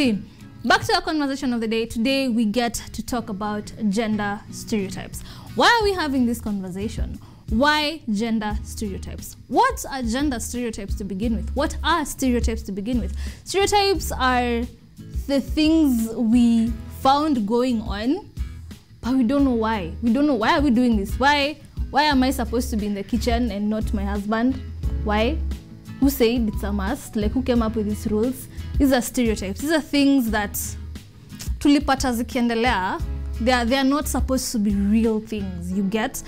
Back to our conversation of the day. Today we get to talk about gender stereotypes. Why are we having this conversation? Why gender stereotypes? What are gender stereotypes to begin with? What are stereotypes to begin with? Stereotypes are the things we found going on, but we don't know why. We don't know why are we doing this? Why am I supposed to be in the kitchen and not my husband? Why? Who said it's a must? Like, who came up with these rules? These are stereotypes. These are things that tulipata zikiendelea. They are not supposed to be real things, you get?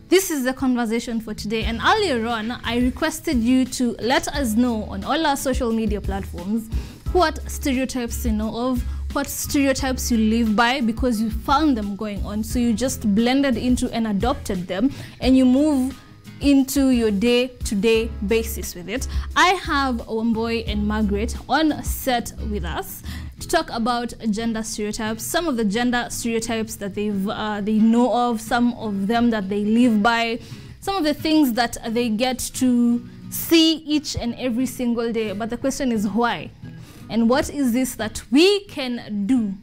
This is the conversation for today, and earlier on I requested you to let us know on all our social media platforms what stereotypes you know of, what stereotypes you live by because you found them going on, so you just blended into and adopted them and you move into your day-to-day basis with it. I have Wamboy and Margaret on set with us to talk about gender stereotypes, some of the gender stereotypes that they know of, some of them that they live by, some of the things that they get to see each and every single day. But the question is why? And what is this that we can do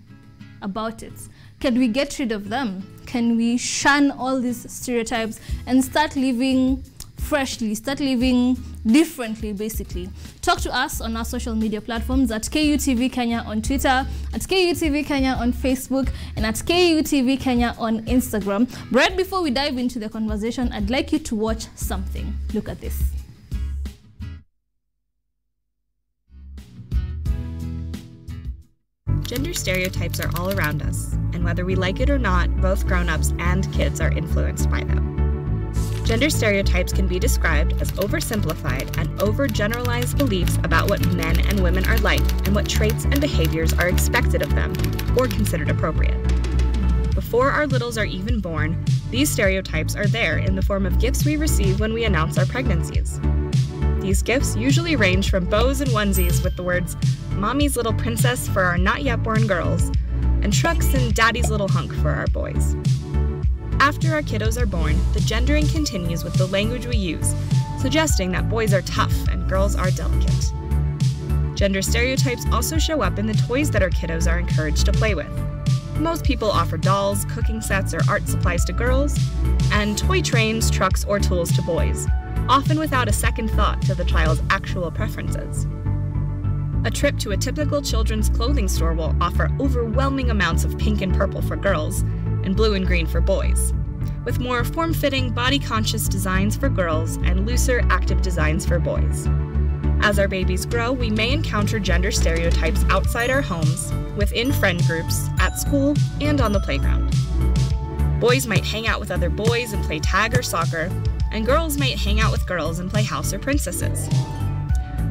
about it? Can we get rid of them? Can we shun all these stereotypes and start living freshly, start living differently, basically? Talk to us on our social media platforms at KUTV Kenya on Twitter, at KUTV Kenya on Facebook, and at KUTV Kenya on Instagram. But right before we dive into the conversation, I'd like you to watch something. Look at this. Gender stereotypes are all around us, and whether we like it or not, both grown-ups and kids are influenced by them. Gender stereotypes can be described as oversimplified and overgeneralized beliefs about what men and women are like and what traits and behaviors are expected of them or considered appropriate. Before our littles are even born, these stereotypes are there in the form of gifts we receive when we announce our pregnancies. These gifts usually range from bows and onesies with the words, "Mommy's little princess" for our not-yet-born girls, and trucks and "Daddy's little hunk" for our boys. After our kiddos are born, the gendering continues with the language we use, suggesting that boys are tough and girls are delicate. Gender stereotypes also show up in the toys that our kiddos are encouraged to play with. Most people offer dolls, cooking sets, or art supplies to girls, and toy trains, trucks, or tools to boys, often without a second thought to the child's actual preferences. A trip to a typical children's clothing store will offer overwhelming amounts of pink and purple for girls and blue and green for boys, with more form-fitting, body-conscious designs for girls and looser, active designs for boys. As our babies grow, we may encounter gender stereotypes outside our homes, within friend groups, at school, and on the playground. Boys might hang out with other boys and play tag or soccer, and girls might hang out with girls and play house or princesses.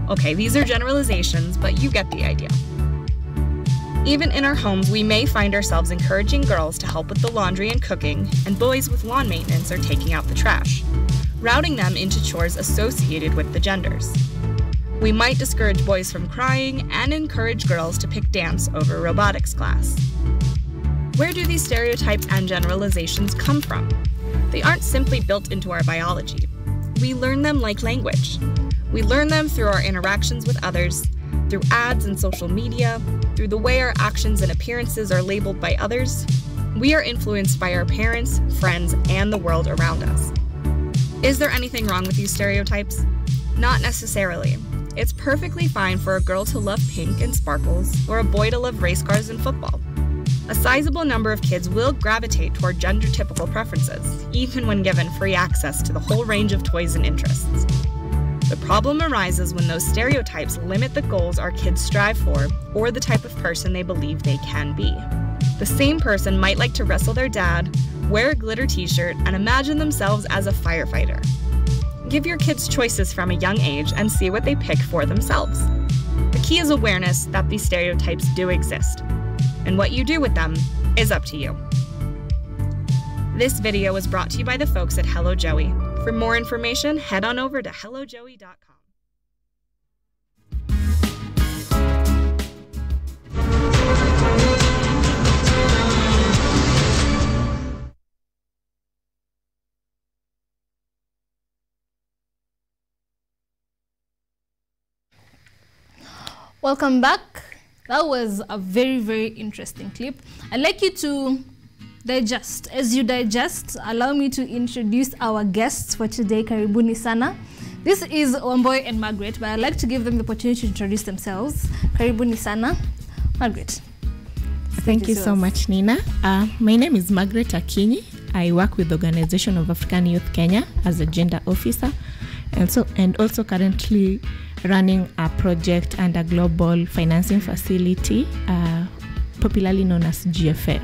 Okay, these are generalizations, but you get the idea. Even in our homes, we may find ourselves encouraging girls to help with the laundry and cooking, and boys with lawn maintenance or taking out the trash, routing them into chores associated with the genders. We might discourage boys from crying and encourage girls to pick dance over robotics class. Where do these stereotypes and generalizations come from? They aren't simply built into our biology. We learn them like language. We learn them through our interactions with others, through ads and social media, through the way our actions and appearances are labeled by others. We are influenced by our parents, friends, and the world around us. Is there anything wrong with these stereotypes? Not necessarily. It's perfectly fine for a girl to love pink and sparkles, or a boy to love race cars and football. A sizable number of kids will gravitate toward gender-typical preferences, even when given free access to the whole range of toys and interests. The problem arises when those stereotypes limit the goals our kids strive for or the type of person they believe they can be. The same person might like to wrestle their dad, wear a glitter t-shirt, and imagine themselves as a firefighter. Give your kids choices from a young age and see what they pick for themselves. The key is awareness that these stereotypes do exist, and what you do with them is up to you. This video was brought to you by the folks at Hello Joey. For more information, head on over to hellojoey.com. Welcome back That was a very, very interesting clip. I'd like you to digest. As you digest, allow me to introduce our guests for today. Karibuni sana. This is Wamboy and Margaret, but I'd like to give them the opportunity to introduce themselves. Karibuni sana. Margaret. Thank you so much, Nina. My name is Margaret Akinyi. I work with the Organization of African Youth Kenya as a gender officer, and also currently running a project and a global financing facility, popularly known as GFF,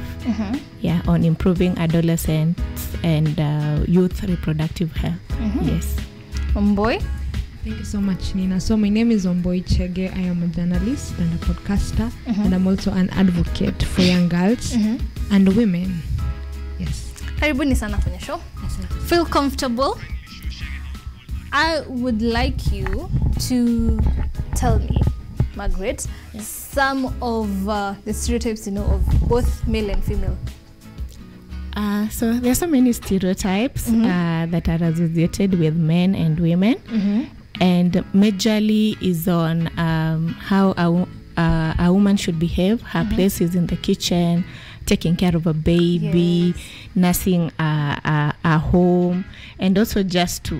on improving adolescents and youth reproductive health. Yes. Wamboy. Thank you so much, Nina. So my name is Wamboy Chege. I am a journalist and a podcaster, and I'm also an advocate for young girls and women. Yes. Karibuni sana kwenye show. Feel comfortable. I would like you to tell me, Margaret, some of the stereotypes you know of both male and female. So there are so many stereotypes that are associated with men and women, and majorly is on how a woman should behave. Her place is in the kitchen, taking care of a baby, nursing a home, and also just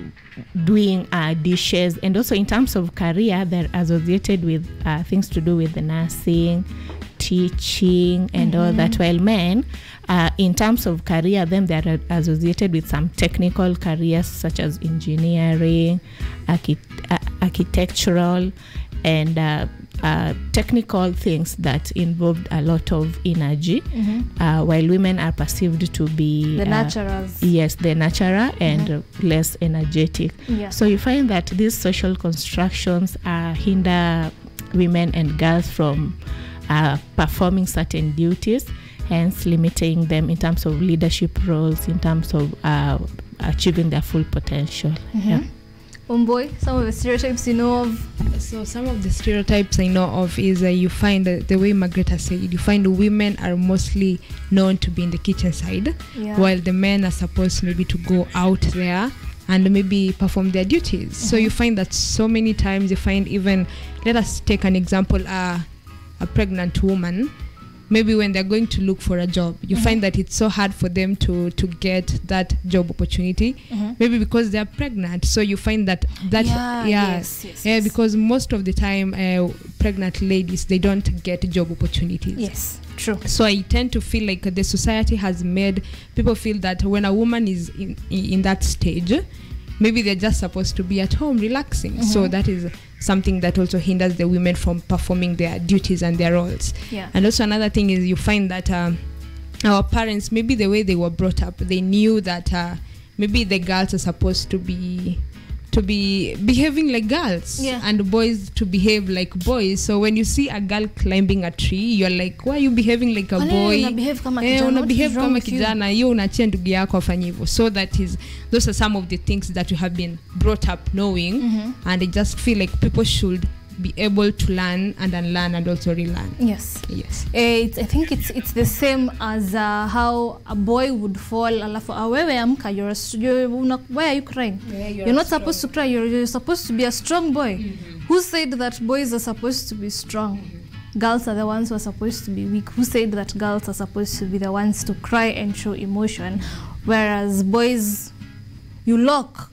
doing dishes. And also in terms of career, they're associated with things to do with the nursing, teaching, and all that. While men, in terms of career, then they're associated with some technical careers such as engineering, architectural, and technical things that involved a lot of energy, while women are perceived to be the naturals. Yes, the natural and less energetic. So you find that these social constructions hinder women and girls from performing certain duties, hence limiting them in terms of leadership roles, in terms of achieving their full potential. Wamboy, some of the stereotypes you know of? So some of the stereotypes I know of is you find the way Margaret has said, you find women are mostly known to be in the kitchen side, while the men are supposed maybe to go out there and maybe perform their duties. So you find that so many times you find, even, let us take an example, a pregnant woman, maybe when they're going to look for a job, you find that it's so hard for them to get that job opportunity, maybe because they're pregnant. So you find that because most of the time pregnant ladies, they don't get job opportunities. Yes, true. So I tend to feel like the society has made people feel that when a woman is in that stage, maybe they're just supposed to be at home relaxing. So that is something that also hinders the women from performing their duties and their roles. And also another thing is you find that our parents, maybe the way they were brought up, they knew that maybe the girls are supposed to be behaving like girls, and boys to behave like boys. So when you see a girl climbing a tree, you're like, why are you behaving like a boy? Unabehave kama kijana, hiyo unachia ndugu yako afanye hivyo. So those are some of the things that we have been brought up knowing, and I just feel like people should be able to learn and unlearn and also relearn. Yes. I think it's the same as how a boy would fall. Alafu wewe amka, why are you crying? You're not supposed to cry. You're supposed to be a strong boy. Who said that boys are supposed to be strong? Girls are the ones who are supposed to be weak. Who said that girls are supposed to be the ones to cry and show emotion, whereas boys, you lock.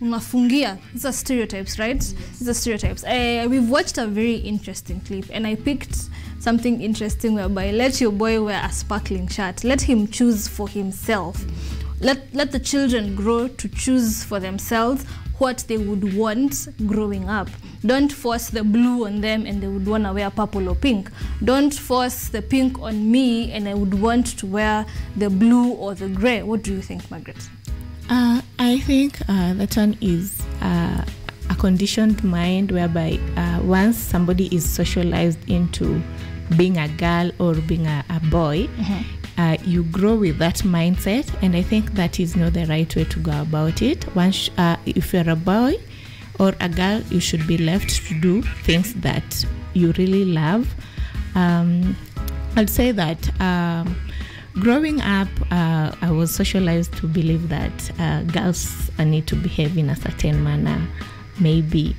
Unafungia. These are stereotypes, right? These are stereotypes. We've watched a very interesting clip, and I picked something interesting whereby let your boy wear a sparkling shirt. Let him choose for himself. Let the children grow to choose for themselves what they would want growing up. Don't force the blue on them and they would want to wear purple or pink. Don't force the pink on me and I would want to wear the blue or the gray. What do you think, Margaret? I think that one is a conditioned mind whereby once somebody is socialized into being a girl or being a boy, you grow with that mindset, and I think that is not the right way to go about it. Once, if you're a boy or a girl, you should be left to do things that you really love. I'd say that growing up, I was socialized to believe that girls need to behave in a certain manner. maybe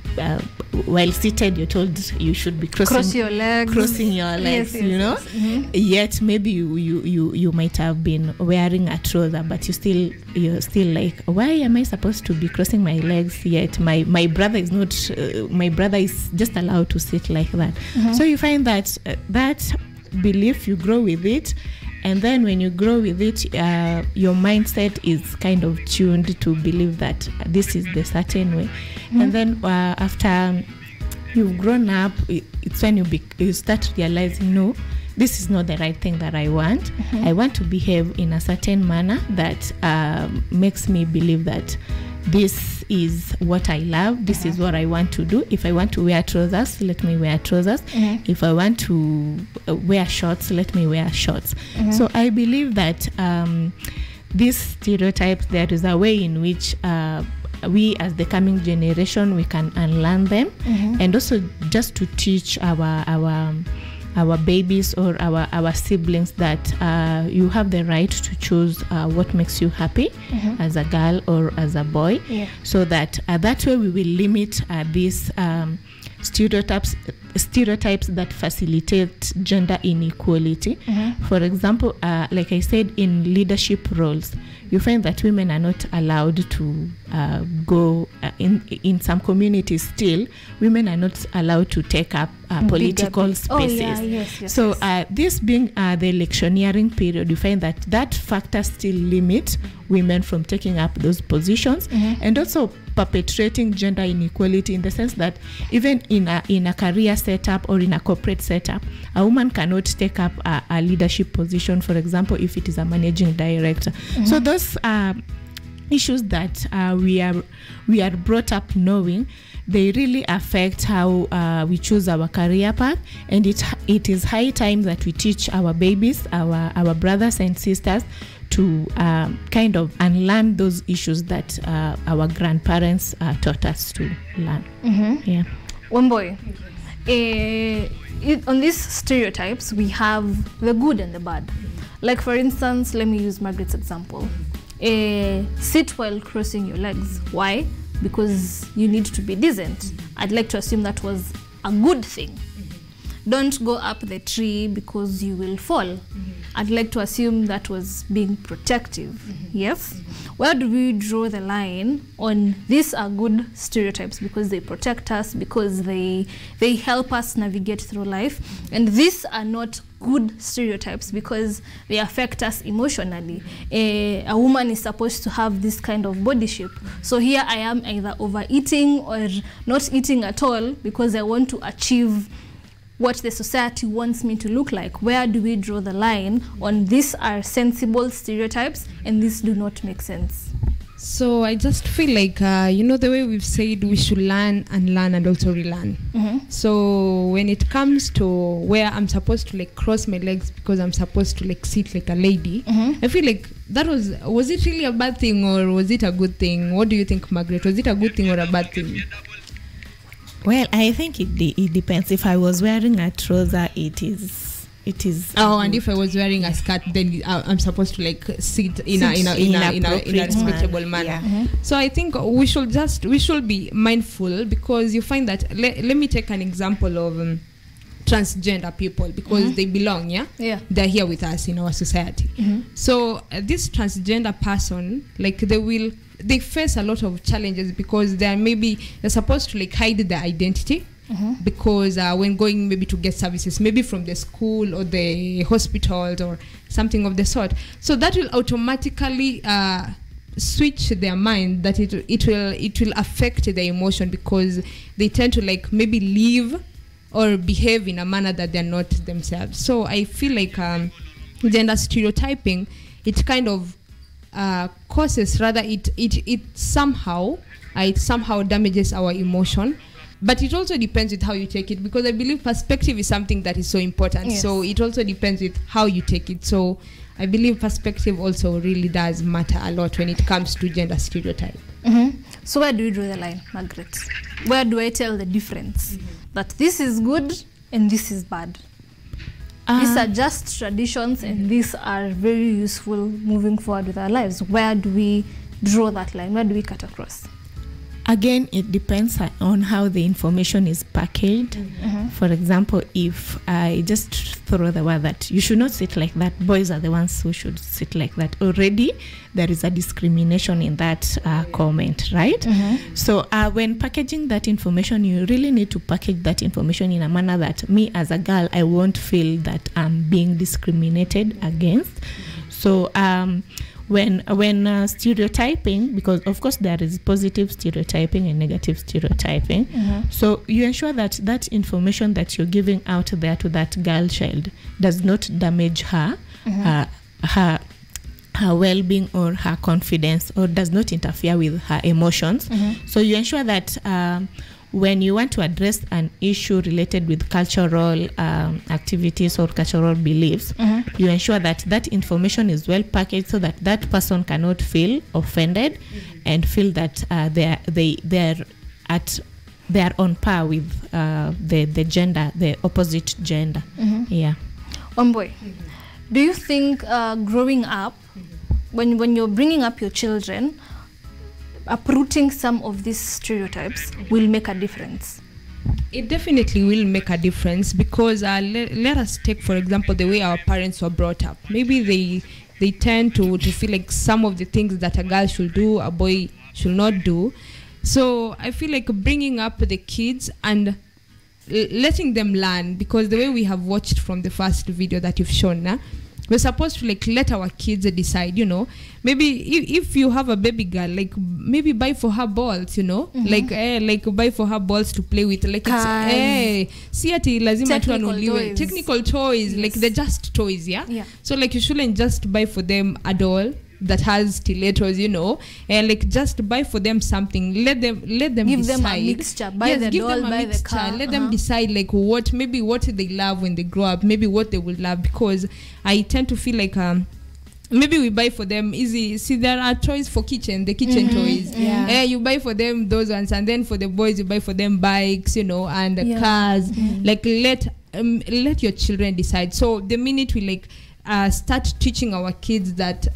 while seated you're told you should be crossing your legs, yes, you know. Mm-hmm. Yet maybe you might have been wearing a trouser, but you're still like, why am I supposed to be crossing my legs, yet my brother is not my brother is just allowed to sit like that. Mm-hmm. So you find that that belief, you grow with it, and then when you grow with it, your mindset is kind of tuned to believe that this is the certain way. Mm-hmm. And then after you've grown up, it's when you start realizing, no, this is not the right thing that I want. Mm-hmm. I want to behave in a certain manner that makes me believe that this is what I love, this is what I want to do. If I want to wear trousers, let me wear trousers. Mm-hmm. If I want to wear shorts, let me wear shorts. Mm-hmm. So I believe that these stereotypes, there is a way in which we as the coming generation, we can unlearn them. Mm-hmm. And also just to teach our babies or our siblings that you have the right to choose what makes you happy, mm-hmm. as a girl or as a boy, so that that way we will limit these stereotypes that facilitate gender inequality. Mm-hmm. For example, like I said, in leadership roles, you find that women are not allowed to go in some communities. Still, women are not allowed to take up political spaces. Oh, yeah, yes, so this being the electioneering period, you find that factor still limit women from taking up those positions, mm-hmm. and also perpetuating gender inequality in the sense that even in a career setup or in a corporate setup, a woman cannot take up a leadership position, for example, if it is a managing director. Mm-hmm. So those issues that we are brought up knowing, they really affect how we choose our career path, and it is high time that we teach our babies, our brothers and sisters, to kind of unlearn those issues that our grandparents taught us to learn. Mm-hmm. Yeah. One boy. On these stereotypes, we have the good and the bad. Like, for instance, let me use Margaret's example. Sit while crossing your legs. Why? Because you need to be decent. I'd like to assume that was a good thing. Don't go up the tree because you will fall. Mm-hmm. I'd like to assume that was being protective. Mm-hmm. Yes? Mm-hmm. Where do we draw the line on these are good stereotypes because they protect us, because they help us navigate through life, and these are not good stereotypes because they affect us emotionally. A woman is supposed to have this kind of body shape. So here I am either overeating or not eating at all because I want to achieve what the society wants me to look like. Where do we draw the line on these are sensible stereotypes and these do not make sense? So I just feel like, the way we've said we should learn and also relearn. Mm-hmm. So when it comes to where I'm supposed to cross my legs because I'm supposed to sit like a lady, mm-hmm. I feel like that was it really a bad thing or was it a good thing? What do you think, Margaret? Was it a good thing or a bad thing? Well, I think it depends. If I was wearing a trouser, it is. Oh, and if I was wearing a skirt, then I'm supposed to sit in a respectable manner. Yeah. Mm-hmm. So I think we should be mindful, because you find that. Let me take an example of transgender people, because mm-hmm. they belong. Yeah. They're here with us in our society. Mm-hmm. So this transgender person, they face a lot of challenges because they're supposed to hide their identity, mm-hmm. because when going maybe to get services, maybe from the school or the hospitals or something of the sort, so that will automatically switch their mind that it will affect their emotion, because they tend to maybe live or behave in a manner that they're not themselves. So I feel like gender stereotyping, it kind of causes, rather it somehow damages our emotion, but it also depends with how you take it, because I believe perspective is something that is so important. Yes. So it also depends with how you take it. So I believe perspective also really does matter a lot when it comes to gender stereotype. Mm-hmm. So where do we draw the line, Margaret? Where do I tell the difference, mm-hmm. that this is good and this is bad? These are just traditions, and these are very useful moving forward with our lives. Where do we draw that line? Where do we cut across? Again, it depends on how the information is packaged. For example, if I just throw the word that you should not sit like that, boys are the ones who should sit like that, already there is a discrimination in that comment, right? So when packaging that information, you really need to package that information in a manner that me as a girl, I won't feel that I'm being discriminated against. So when stereotyping, because of course there is positive stereotyping and negative stereotyping, so you ensure that that information that you're giving out there to that girl child does not damage her well-being or her confidence, or does not interfere with her emotions. So you ensure that when you want to address an issue related with cultural activities or cultural beliefs, you ensure that that information is well packaged so that that person cannot feel offended and feel that they're on par with the gender, the opposite gender. Yeah. Omboy, do you think growing up, when you're bringing up your children, uprooting some of these stereotypes will make a difference? It definitely will make a difference, because let us take, for example, the way our parents were brought up. Maybe they tend to feel like some of the things that a girl should do, a boy should not do. So I feel like bringing up the kids and letting them learn, because the way we have watched from the first video that you've shown, we're supposed to like let our kids decide, you know. Maybe if you have a baby girl, like maybe buy for her balls, you know, like buy for her balls to play with, like see ati lazima tuanuliwe technical toys, like they're just toys, yeah. So like you shouldn't just buy for them a doll that has stilettos, you know, and like just buy for them something. Let them give decide. them a mixture. Buy the doll, buy the car. Let them decide like what they love when they grow up, maybe what they will love. Because I tend to feel like maybe we buy for them easy. See, there are toys for kitchen, the kitchen toys. You buy for them those ones, and then for the boys you buy for them bikes, you know, and cars. Like let your children decide. So the minute we like start teaching our kids that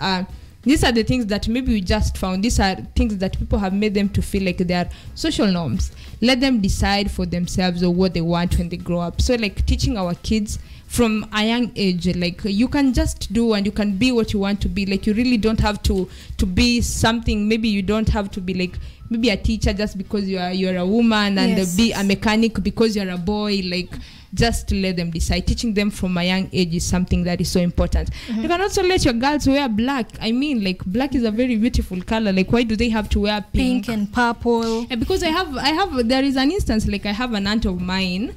these are the things that maybe we just found, these are things that people have made them to feel like they are social norms, let them decide for themselves or what they want when they grow up. So like teaching our kids from a young age, like you can just do and you can be what you want to be. Like you really don't have to be something. Maybe you don't have to be like maybe a teacher just because you're a woman, and be a mechanic because you're a boy. Like just to let them decide. Teaching them from a young age is something that is so important. You can also let your girls wear black. I mean, like black is a very beautiful color. Like why do they have to wear pink and purple? Because I have there is an instance, like I have an aunt of mine.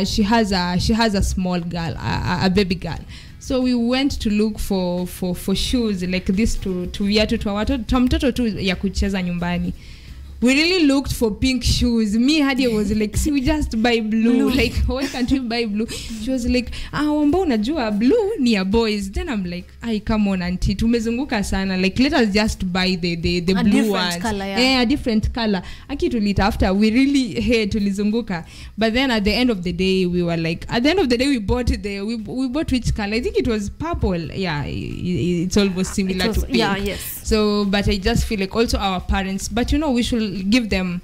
She has a small girl, a baby girl. So we went to look for shoes like this to viatu twa mtoto tu ya kucheza nyumbani. We really looked for pink shoes. Me, Hadia was like, see, we just buy blue. Like, why can't we buy blue? She was like, wamba unajua blue ni ya boys. Then I'm like, come on, auntie, tumezunguka sana. Like, let us just buy the blue ones. Color, a different color. Aki tulita after, we really hate tulizunguka. But then at the end of the day, we were like, we bought we bought which color? I think it was purple. Yeah, it's almost similar to pink. Yeah, yes. So, but I just feel like also our parents, but you know, we should give them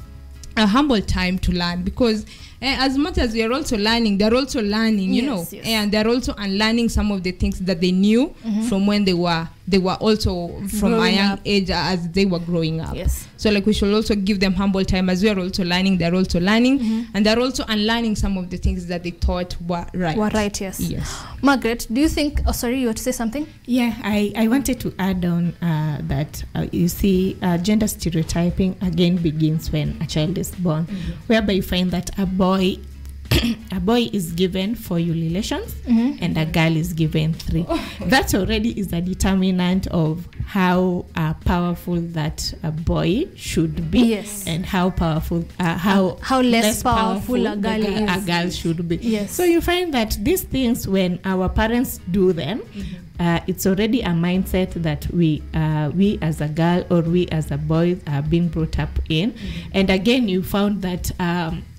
a humble time to learn, because as much as we are also learning, they're also learning, you know, and they're also unlearning some of the things that they knew from when they were also from growing a young age as they were growing up. So like we should also give them humble time, as we are also learning, they're also learning, and they're also unlearning some of the things that they thought were right. Yes. Margaret, do you think, sorry, you want to say something? Yeah, I wanted to add on that you see gender stereotyping again begins when a child is born, whereby you find that a boy is given 4 ululations and a girl is given 3. That already is a determinant of how powerful that a boy should be, and how powerful how less powerful a girl should be. So you find that these things, when our parents do them, it's already a mindset that we as a girl or we as a boy are being brought up in. And again, you found that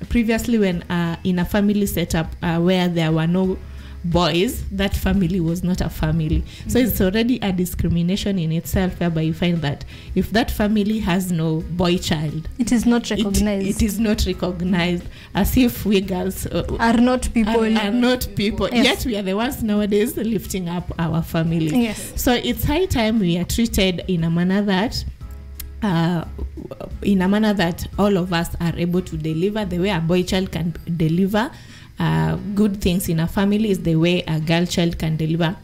previously when in a family setup where there were no boys, that family was not a family. So it's already a discrimination in itself, whereby you find that if that family has no boy child, it is not recognized. It is not recognized, as if we girls are not people. Are not people. Yes. Yet we are the ones nowadays lifting up our family. Yes. So it's high time we are treated in a manner that all of us are able to deliver. The way a boy child can deliver good things in a family is the way a girl child can deliver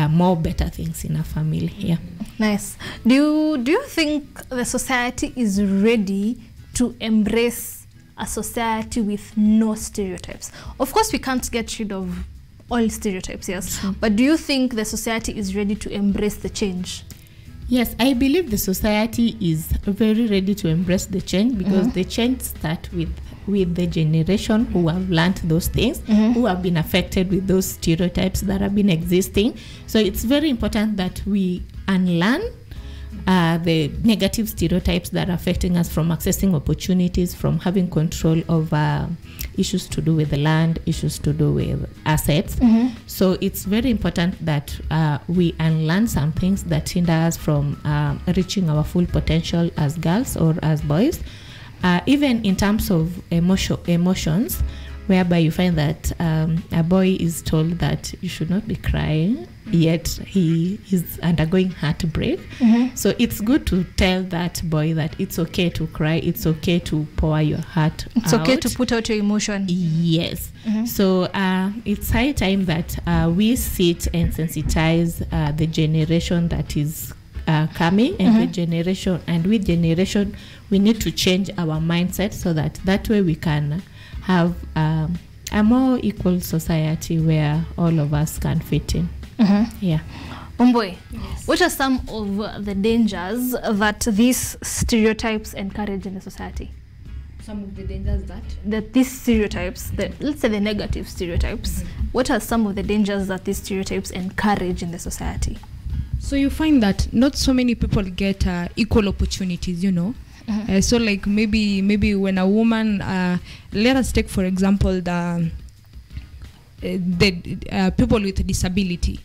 more better things in a family. Yeah. Nice. Do you think the society is ready to embrace a society with no stereotypes? Of course, we can't get rid of all stereotypes, yes. But do you think the society is ready to embrace the change? Yes, I believe the society is very ready to embrace the change, because the change starts with the generation who have learned those things, who have been affected with those stereotypes that have been existing. So it's very important that we unlearn the negative stereotypes that are affecting us, from accessing opportunities, from having control over issues to do with the land, issues to do with assets. So it's very important that we unlearn some things that hinder us from reaching our full potential as girls or as boys. Even in terms of emotions, whereby you find that a boy is told that you should not be crying, yet he is undergoing heartbreak. So it's good to tell that boy that it's okay to cry, it's okay to pour your heart It's out. okay to put out your emotion. Yes. So it's high time that we sit and sensitize the generation that is coming, and with generation we need to change our mindset, so that way we can have a more equal society where all of us can fit in. Yeah. Umboy, what are some of the dangers that these stereotypes encourage in the society? Some of the dangers that these stereotypes, let's say the negative stereotypes, what are some of the dangers that these stereotypes encourage in the society? So you find that not so many people get equal opportunities, you know. So like maybe when a woman, let us take for example the people with disability.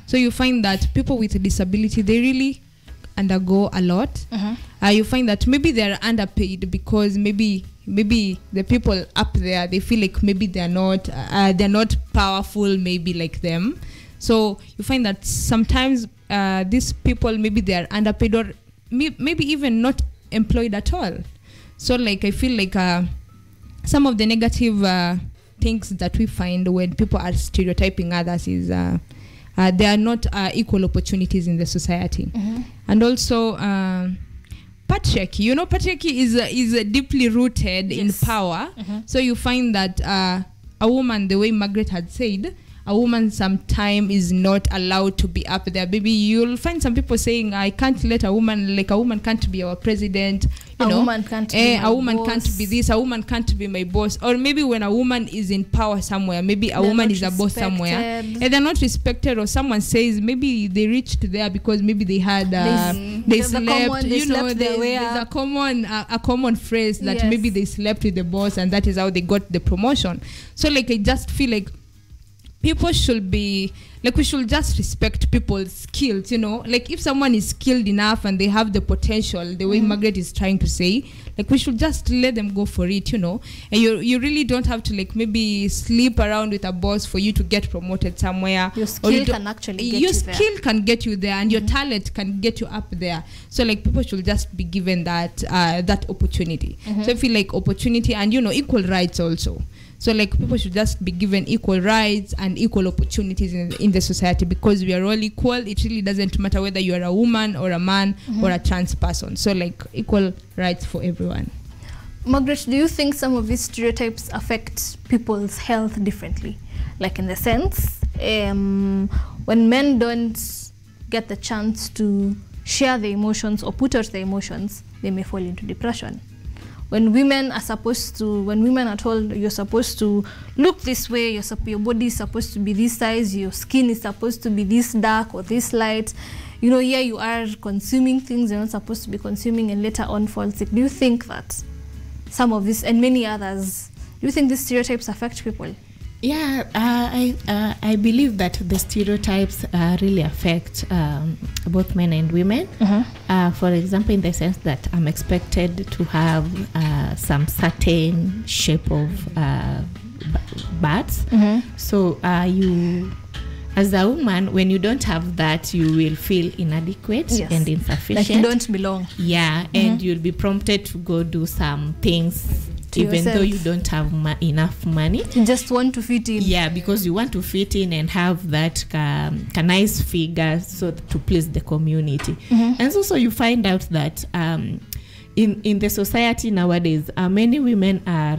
So you find that people with disability, they really undergo a lot. You find that maybe they're underpaid because maybe the people up there, they feel like maybe they're not powerful, maybe like them. So you find that sometimes these people, maybe they're underpaid, or maybe even not employed at all. So like I feel like some of the negative things that we find when people are stereotyping others is there are not equal opportunities in the society. And also patriarchy. You know, patriarchy is deeply rooted in power. So you find that a woman, the way Margaret had said, a woman sometimes is not allowed to be up there. Maybe you'll find some people saying, I can't let a woman can't be our president. A woman can't be this, a woman can't be my boss. Or maybe when a woman is in power somewhere, maybe a woman is a boss somewhere, and they're not respected, or someone says maybe they reached there because maybe they had they slept. There's a common phrase that maybe they slept with the boss, and that is how they got the promotion. So like I just feel like people should be like, we should just respect people's skills, you know. Like if someone is skilled enough and they have the potential, the way Margaret is trying to say, like we should just let them go for it, you know. And you really don't have to like maybe sleep around with a boss for you to get promoted somewhere. Your skill can actually get your skill can get you there, and your talent can get you up there. So like people should just be given that that opportunity. So I feel like opportunity and, you know, equal rights also. So like people should just be given equal rights and equal opportunities in the society, because we are all equal. It really doesn't matter whether you are a woman or a man or a trans person. So like equal rights for everyone. Margaret, do you think some of these stereotypes affect people's health differently? Like in the sense, when men don't get the chance to share their emotions or put out their emotions, they may fall into depression. When women are told you're supposed to look this way, your body is supposed to be this size, your skin is supposed to be this dark or this light, you know, here you are consuming things you're not supposed to be consuming, and later on fall sick. Do you think that some of this and many others, do you think these stereotypes affect people? Yeah, I believe that the stereotypes really affect both men and women. For example, in the sense that I'm expected to have some certain shape of butts. So you, as a woman, when you don't have that, you will feel inadequate and insufficient. Like you don't belong. Yeah, and you'll be prompted to go do some things even though you don't have enough money. You just want to fit in. Yeah, because you want to fit in and have that nice figure so to please the community. And so you find out that in the society nowadays, many women are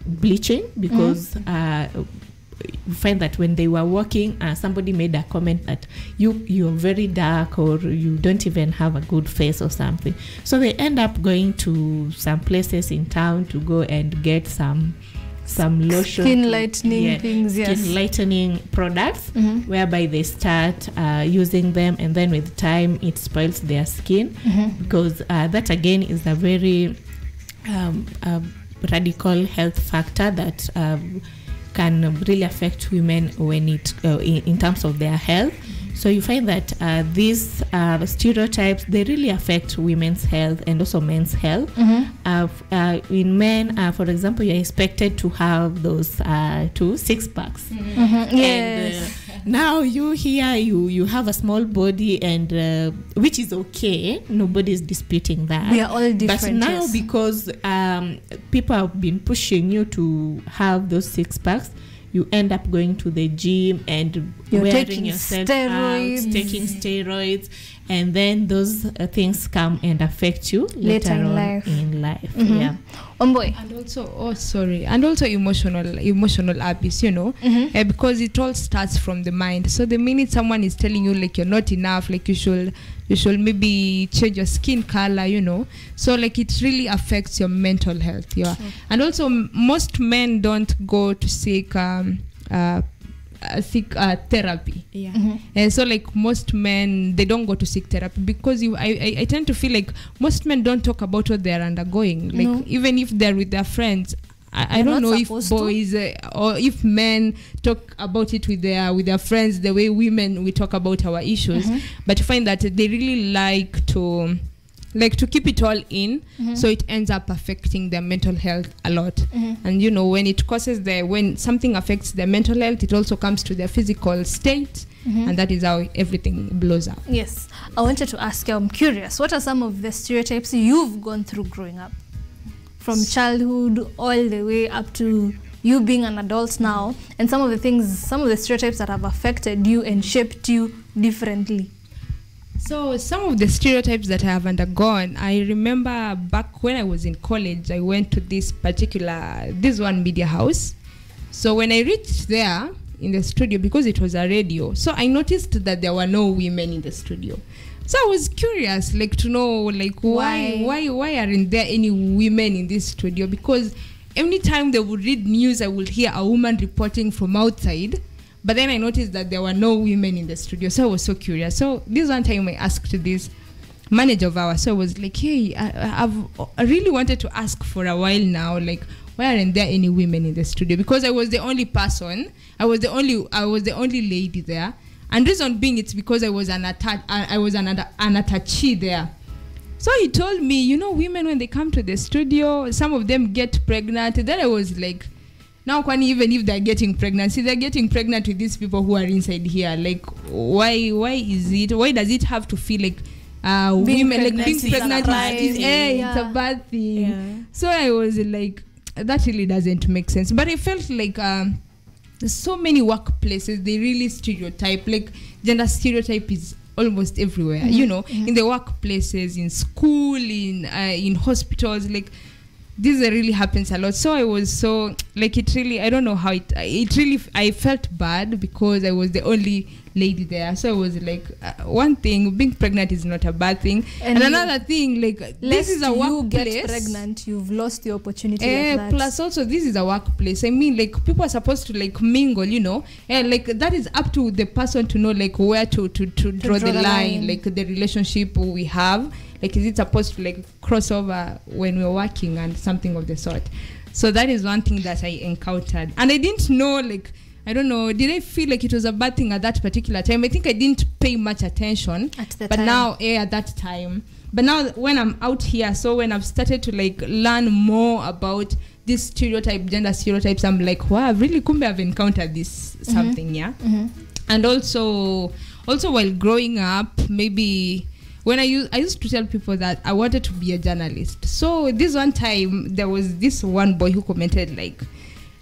bleaching because you find that when they were walking, somebody made a comment that you're very dark, or you don't even have a good face or something. So they end up going to some places in town to go and get some lotion, skin lightening things, skin lightening products, whereby they start using them, and then with time it spoils their skin, because that again is a very radical health factor that can really affect women when it in terms of their health. So you find that these stereotypes, they really affect women's health and also men's health. In men, for example, you're expected to have those 6 packs. And now you have a small body, and which is okay. Nobody's disputing that. We are all different. But now because people have been pushing you to have those 6 packs, you end up going to the gym and you're wearing taking yourself steroids. out, taking steroids, and then those things come and affect you later on in life. Yeah. Boy. And also, emotional abuse, because it all starts from the mind. So the minute someone is telling you like you're not enough, like you should maybe change your skin color, so like it really affects your mental health. Yeah. Sure. And also most men don't go to seek therapy. And so like most men, they don't go to seek therapy because I tend to feel like most men don't talk about what they're undergoing. Like even if they're with their friends, I don't know if boys or if men talk about it with their friends the way women we talk about our issues, but you find that they really like to keep it all in, so it ends up affecting their mental health a lot. And when something affects their mental health, it also comes to their physical state, and that is how everything blows up. Yes, I wanted to ask you, I'm curious, what are some of the stereotypes you've gone through growing up, from childhood all the way up to you being an adult now, and some of the stereotypes that have affected you and shaped you differently? So some of the stereotypes that I have undergone, I remember back when I was in college, I went to this one media house. So when I reached there in the studio, because it was a radio, so I noticed that there were no women in the studio. So I was curious, like to know, like why aren't there any women in this studio? Because every time they would read news, I would hear a woman reporting from outside. But then I noticed that there were no women in the studio. So I was so curious. So this one time I asked this manager of ours. So I was like, hey, I really wanted to ask for a while now, like, why aren't there any women in the studio? Because I was the only person. I was the only lady there. And reason being, it's because I was an attachee there. So he told me, women, when they come to the studio, some of them get pregnant. Then I was like, now, even if they're getting pregnant, they're getting pregnant with these people who are inside here. Like, why does it have to feel like women, like being pregnant it's a bad thing? Yeah. So I was like, that really doesn't make sense. But I felt like there's so many workplaces, they really stereotype, like gender stereotype is almost everywhere, in the workplaces, in school, in hospitals, like, this really happens a lot. So I was so like, it really, I don't know how it really, I felt bad because I was the only lady there. So I was like, one thing, being pregnant is not a bad thing, and another thing, like, this is a workplace. You get pregnant, you've lost the opportunity like that. Plus also, this is a workplace. I mean, like, people are supposed to like mingle, and like that is up to the person to know like where to draw the line, like the relationship we have. Like, is it supposed to like cross over when we're working and something of the sort? So that is one thing that I encountered. And I didn't know, like, I don't know, did I feel like it was a bad thing at that particular time? I think I didn't pay much attention. At the time. Now, at that time. But now when I'm out here, so when I've started to like learn more about this gender stereotypes, I'm like, wow, really kumbe I've encountered this something, yeah? And also while growing up, maybe when I used to tell people that I wanted to be a journalist. So this one time, there was this one boy who commented like,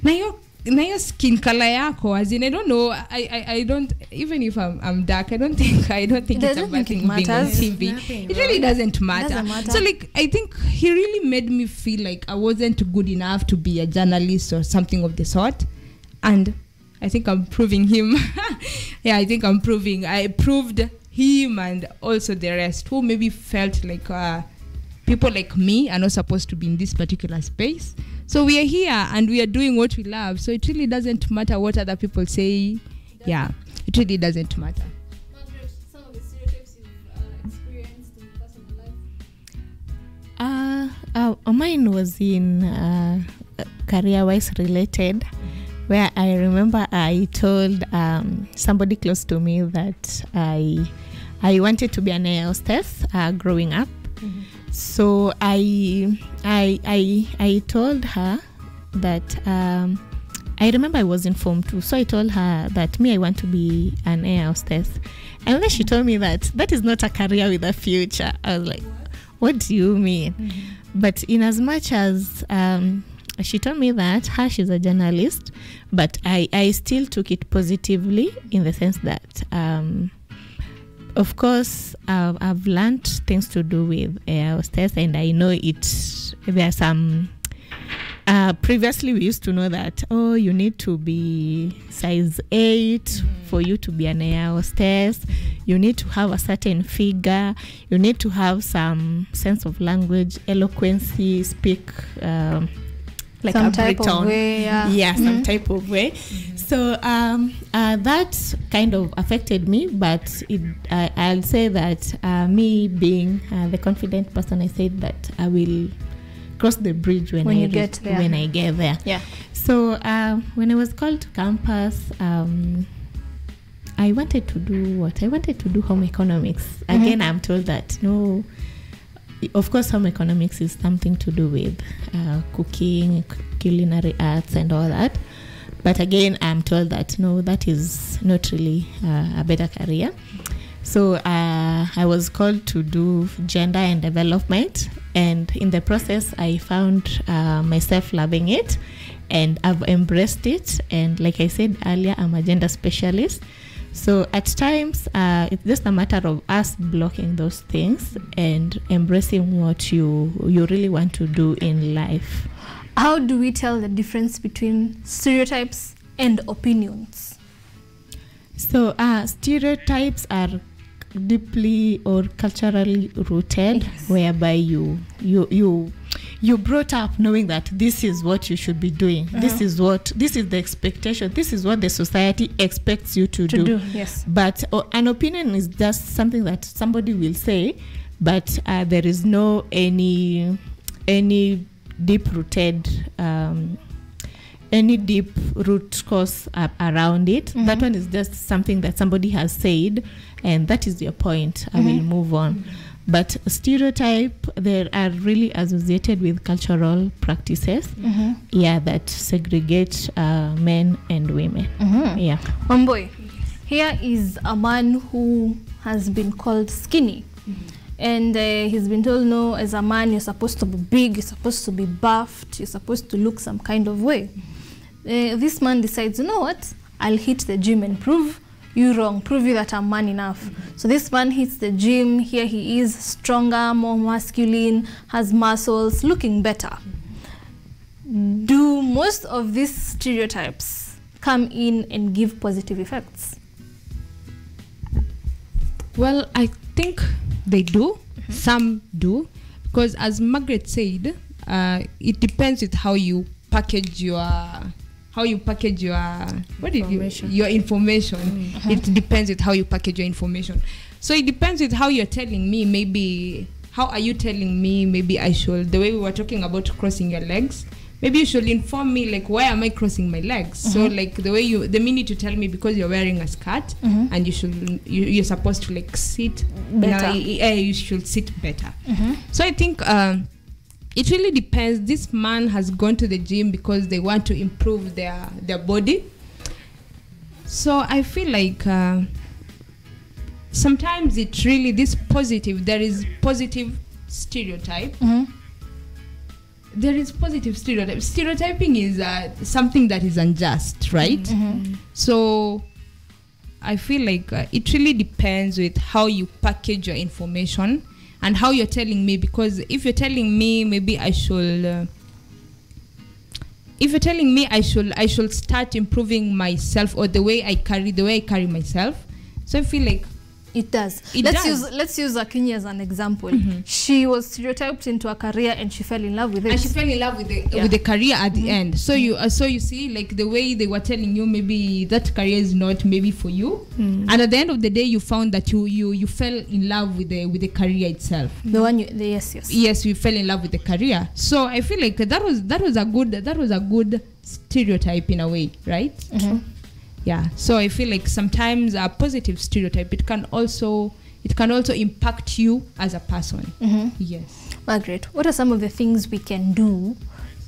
na your skin color yako, as in, I don't know, I don't, even if I'm dark, I don't think it's a bad thing being on TV. It really doesn't matter. So like, I think he really made me feel like I wasn't good enough to be a journalist or something of the sort. And I think I'm proving him. Yeah, I think I proved him and also the rest who maybe felt like people like me are not supposed to be in this particular space. So we are here and we are doing what we love. So it really doesn't matter what other people say. Yeah, it really doesn't matter. Margaret, some of the stereotypes you've experienced in personal life? Mine was in career-wise related, where I remember I told somebody close to me that I wanted to be an air hostess growing up. So I told her that I remember I was in Form 2, so I told her that I want to be an air hostess, and then she told me that is not a career with a future. I was like, what do you mean? But in as much as she told me that she's a journalist, but I still took it positively in the sense that of course I've learned things to do with air hostess, and I know there are some previously we used to know that you need to be size 8 for you to be an air hostess. You need to have a certain figure, you need to have some sense of language, eloquency, speak like some a type Briton. of way, some type of way. So that kind of affected me, but I'll say that me being the confident person, I said that I will cross the bridge when I get there. Yeah. So when I was called to campus, I wanted to do what? I wanted to do home economics. Again, I'm told that no. Of course, home economics is something to do with cooking, culinary arts, and all that. But again, I'm told that no, that is not really a better career. So I was called to do gender and development, and in the process, I found myself loving it, and I've embraced it. And like I said earlier, I'm a gender specialist. So at times, it's just a matter of us blocking those things and embracing what you really want to do in life. How do we tell the difference between stereotypes and opinions? So stereotypes are deeply or culturally rooted, yes, whereby you brought up knowing that this is what you should be doing. This is the expectation. This is what the society expects you to do. Yes. But an opinion is just something that somebody will say, but there is no any deep rooted any deep root cause around it. That one is just something that somebody has said, and that is your point. I will move on. But stereotype, they are really associated with cultural practices, that segregate men and women. Yeah. Boy, here is a man who has been called skinny. And he's been told, no, as a man, you're supposed to be big, you're supposed to be buffed, you're supposed to look some kind of way. This man decides, you know what, I'll hit the gym and prove you wrong, prove you that I'm man enough. So this man hits the gym. Here he is, stronger, more masculine, has muscles, looking better. Do most of these stereotypes come in and give positive effects? Well, I think they do. Some do, because as Margaret said, it depends with how you package your your information. It depends with how you package your information. So it depends with how you're telling me. Maybe how are you telling me? Maybe I should, the way we were talking about crossing your legs, maybe you should inform me, like, why am I crossing my legs? So like the minute you tell me because you're wearing a skirt and you're supposed to like sit better, you should sit better. So I think it really depends. This man has gone to the gym because they want to improve their body. So I feel like sometimes it really there is positive stereotype. There is positive stereotype. Stereotyping is something that is unjust, right? So I feel like it really depends with how you package your information and how you're telling me. Because if you're telling me maybe I should I should start improving myself, or the way I carry myself. So I feel like it does. Let's use Akinyi as an example. She was stereotyped into a career and she fell in love with it. And she fell in love with the career at the end. So you see, like the way they were telling you, maybe that career is not maybe for you. And at the end of the day, you found that you fell in love with the career itself. Yes, you fell in love with the career. So I feel like that was a good stereotype in a way, right? Yeah, so I feel like sometimes a positive stereotype, it can also impact you as a person. Yes. Margaret, what are some of the things we can do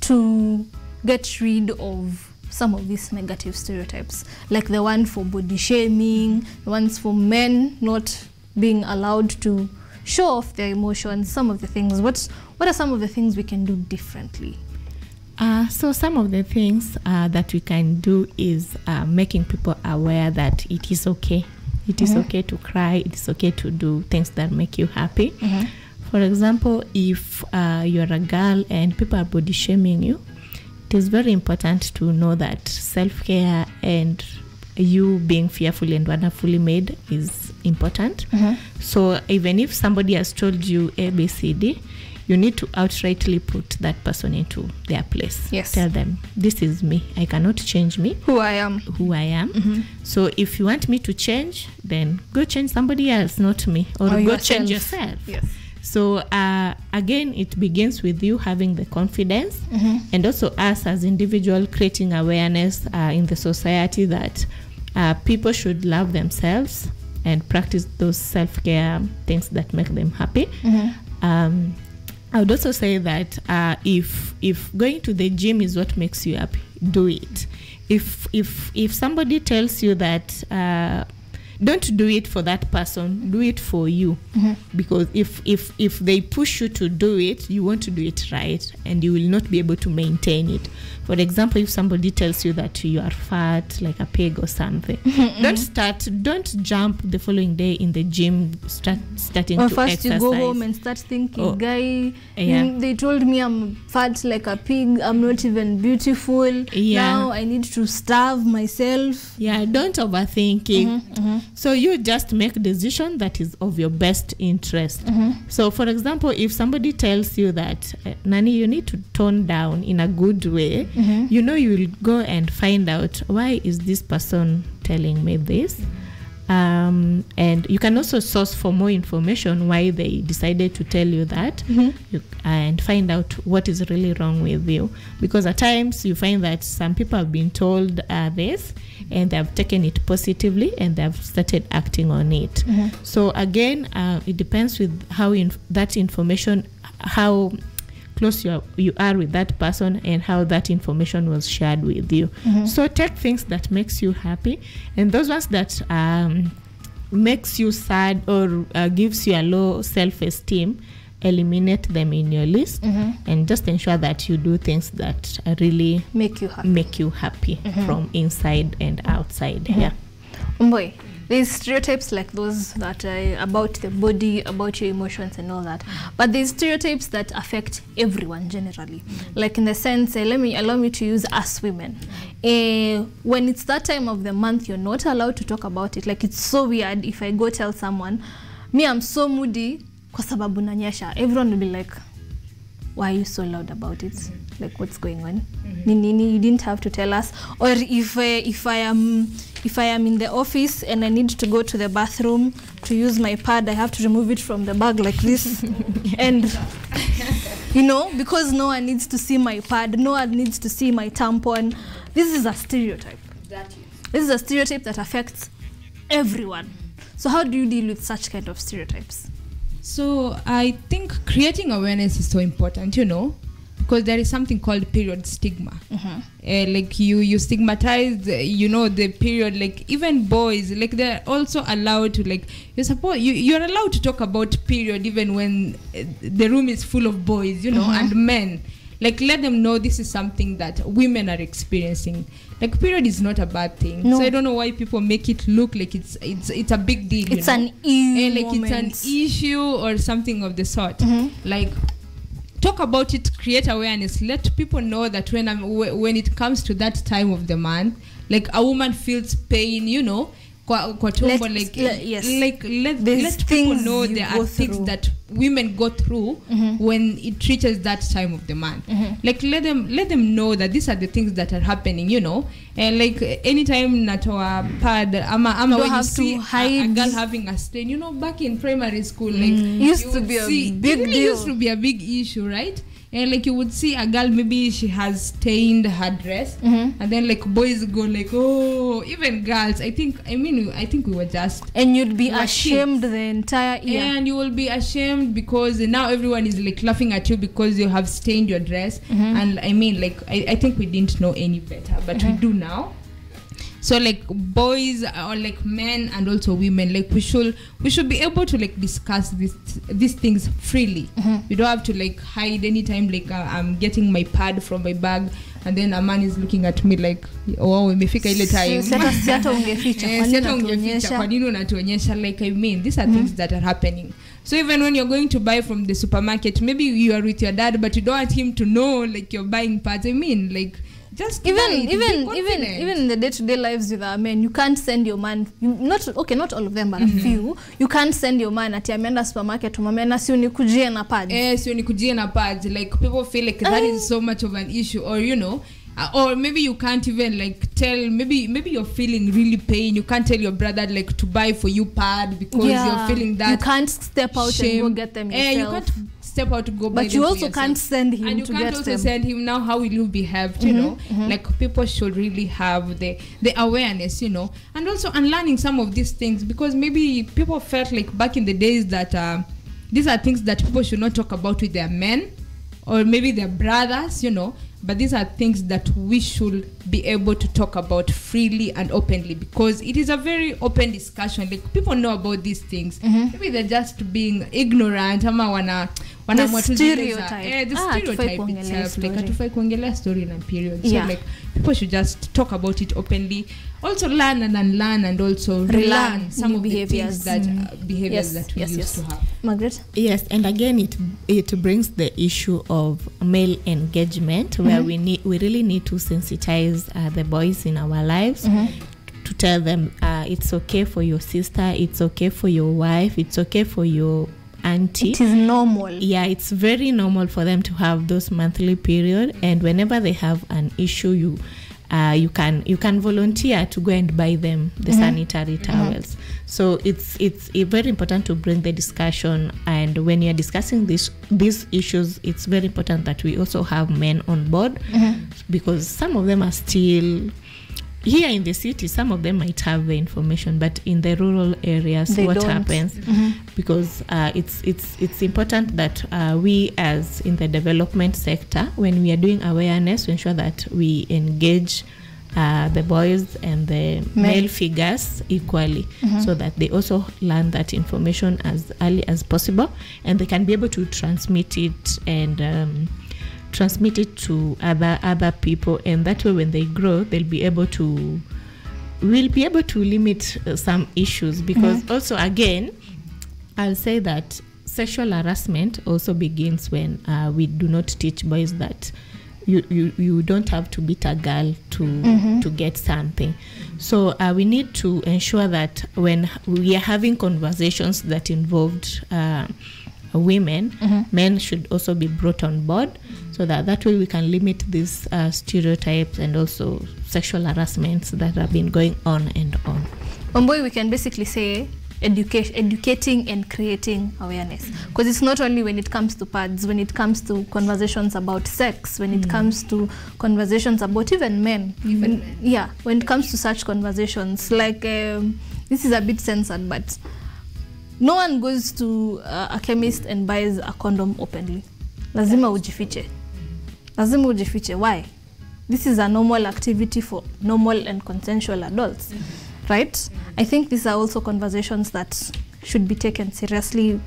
to get rid of some of these negative stereotypes, like the one for body shaming, the ones for men not being allowed to show off their emotions? Some of the things. What are some of the things we can do differently? So some of the things that we can do is making people aware that it is okay. It is okay to cry. It is okay to do things that make you happy. For example, if you're a girl and people are body shaming you, it is very important to know that self-care and you being fearfully and wonderfully made is important. So even if somebody has told you A, B, C, D, you need to outrightly put that person into their place. Yes. Tell them, this is me. I cannot change me. Who I am. So if you want me to change, then go change somebody else, not me. Or go yourself. Change yourself. Yes. So again, it begins with you having the confidence and also us as individuals creating awareness in the society that people should love themselves and practice those self-care things that make them happy. I would also say that if going to the gym is what makes you happy, do it. If somebody tells you that don't do it for that person, do it for you. Because if they push you to do it, you want to do it right, and you will not be able to maintain it. For example, if somebody tells you that you are fat like a pig or something, don't jump the following day in the gym starting to exercise. First you go home and start thinking, they told me I'm fat like a pig, I'm not even beautiful. Now I need to starve myself. Don't overthink it. So you just make a decision that is of your best interest. So for example, if somebody tells you that, Nani, you need to tone down in a good way, you know you will go and find out, why is this person telling me this? And you can also source for more information why they decided to tell you that, and find out what is really wrong with you. Because at times you find that some people have been told this and they have taken it positively and they have started acting on it. So again, it depends with how that information, how close you are with that person and how that information was shared with you. So take things that makes you happy, and those ones that makes you sad or gives you a low self-esteem, eliminate them in your list, and just ensure that you do things that really make you happy, from inside and outside. Boy, there's stereotypes like those that are about the body, about your emotions and all that. But there's stereotypes that affect everyone generally. Like in the sense, allow me to use us women. When it's that time of the month, you're not allowed to talk about it. Like it's so weird if I go tell someone, me, I'm so moody, kwa sababu nanyesha. Everyone will be like, why are you so loud about it? Like, what's going on? You didn't have to tell us. Or if I am in the office and I need to go to the bathroom to use my pad, I have to remove it from the bag like this. And You know, because no one needs to see my pad, no one needs to see my tampon. This is a stereotype. This is a stereotype that affects everyone. So how do you deal with such kind of stereotypes? So I think creating awareness is so important, you know, because there is something called period stigma. Like you stigmatize, you know, the period. Like even boys, like they're also allowed to, like, you're allowed to talk about period even when the room is full of boys, you know, and men. Like, let them know this is something that women are experiencing. Like, period is not a bad thing. No. So I don't know why people make it look like it's a big deal. It's an issue. Like it's an issue or something of the sort. Like, talk about it, create awareness, let people know that when it comes to that time of the month, like a woman feels pain, you know, let people know there are things that women go through when it reaches that time of the month. Like let them know that these are the things that are happening, you know. And like anytime natoa pad ama when you see a girl having a stain, you know, back in primary school, like used to be a big deal. Used to be a big issue, right? And like you would see a girl, maybe she has stained her dress, and then like boys go like, oh, even girls. I think we were just, and you'd be ashamed the entire year. And you will be ashamed because now everyone is like laughing at you because you have stained your dress. And I mean, like I think we didn't know any better, but we do now. So like boys or like men and also women, like we should be able to like discuss these things freely. We don't have to like hide anytime. Like I'm getting my pad from my bag and then a man is looking at me like, oh, imefika ile time. Siata ungeficha. Kwa nini unatuonyesha? Like I mean, these are things that are happening. So even when you're going to buy from the supermarket, maybe you are with your dad, but you don't want him to know like you're buying pads. I mean, like, just even in the day-to-day lives with our men, you can't send your man, not all of them, but a few, you can't send your man ati ameenda supermarket umamena si unikujie na pads. Si unikujie na pads. Like people feel like that is so much of an issue, or you know, or maybe you can't even like tell, maybe you're feeling really pain, you can't tell your brother like to buy for you pad because you're feeling that you can't step out shame. And go get them yourself. You can't step out to go buy them. But you also can't send him and you to can't get also them. send him. Now how will you behave, you know? Like people should really have the awareness, you know, and also unlearning some of these things, because maybe people felt like back in the days that these are things that people should not talk about with their men or maybe their brothers, you know. But these are things that we should be able to talk about freely and openly, because it is a very open discussion. Like people know about these things. Maybe they're just being ignorant. Ama the stereotype. The stereotype itself. Like atufai kuongelea story na period. So like people should just talk about it openly. Also learn and unlearn and also relearn some of the things that behaviors that we used to have. Margaret? Yes, and again it brings the issue of male engagement, where we really need to sensitize the boys in our lives to tell them it's okay for your sister, it's okay for your wife, it's okay for your auntie. It is normal. Yeah, it's very normal for them to have those monthly period, and whenever they have an issue, you can volunteer to go and buy them the sanitary towels. So it's very important to bring the discussion, and when you're discussing these issues, it's very important that we also have men on board, because some of them are still here in the city. Some of them might have the information, but in the rural areas, what happens? Because it's important that we, as in the development sector, when we are doing awareness, to ensure that we engage the boys and the male figures equally, so that they also learn that information as early as possible, and they can be able to transmit it and transmit it to other people, and that way when they grow we'll be able to limit some issues, because also again I'll say that sexual harassment also begins when we do not teach boys that you don't have to beat a girl to get something. So we need to ensure that when we are having conversations that involved women, men should also be brought on board, so that way we can limit these stereotypes and also sexual harassments that have been going on and on. Omboy, we can basically say educating and creating awareness, because it's not only when it comes to pads, when it comes to conversations about sex, when it comes to conversations about even men, when it comes to such conversations, like this is a bit censored, but no one goes to a chemist and buys a condom openly. Lazima ujifiche. Lazima ujifiche. Why? This is a normal activity for normal and consensual adults, right? I think these are also conversations that should be taken seriously.